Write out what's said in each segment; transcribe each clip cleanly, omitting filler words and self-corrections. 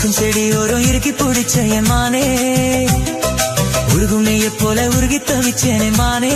இருக்கும் செடியோரம் இறுக்கி பிடிச்ச என் மானே, உருகும் நெய்ய போல உருகி தவிச்சேனே மானே.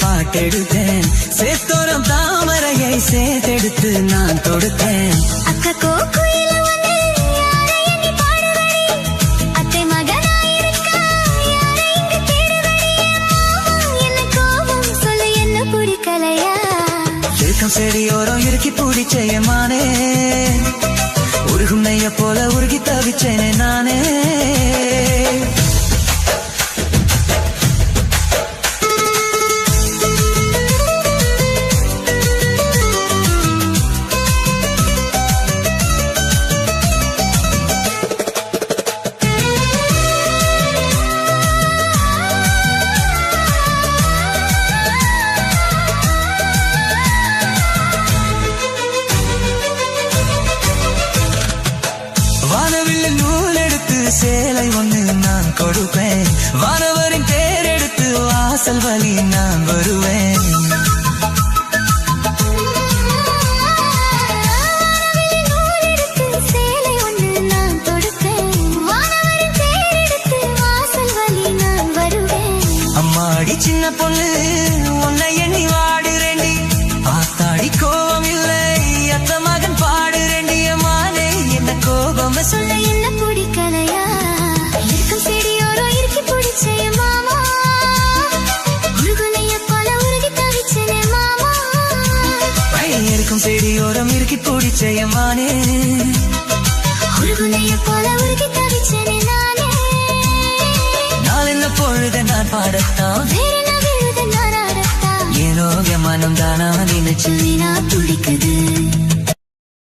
பாட்டெடுத்தேன் சேத்தோரம் தாமரையை சேர்த்தெடுத்து நான் தொடுத்தேன். அக்கோ குயில வந்து யாரை எண்ணி பாடுவடி, அத்தை மகனாயிருக்கா யாரை இங்கு தேடுவடி. என்ன கோபம் சொல்லு என்ன பிடிக்கலையா? இருக்கும் செடியோரம் இறுக்கி பிடிச்ச என் மானே, உருகும் நெய்ய போல உருகி தவிச்சேனே நானே. வானவில் நூல் எடுத்து சேலை ஒன்று நான் கொடுப்பேன், வானவரின் தேர் எடுத்து வாசல் வழி நான் வருவேன். சேலை ஒன்று நான் கொடுப்பேன், வானவரின் தேர் எடுத்து வாசல் வழி நான் வருவேன். அம்மாடி சின்ன பொண்ணு உன்னை எண்ணி வாடுறேண்டி, ஆத்தாடி கோபம் இல்லை அத்த மகன் பாடுறேண்டி. அம்மானே என்ன கோபம் சொல்ல என்ன பிடிக்கலையா? இருக்கும் செடியோரம் இறுக்கி பிடிச்ச என் மாமா, உருகுனைய போல உருகி தவிச்சனே மாமா. இருக்கும் செடியோரம் இறுக்கி பிடிச்ச என் மானே, உருகுனைய போல உருகி தவிச்சனே நானே. நாள் என்ன பொழுத நான் பாடத்தான், வேற என்ன விழுத நான் ஆடத்தான். ஏனோ என் மனம் தானா நினைச்சு வீணா துடிக்குது.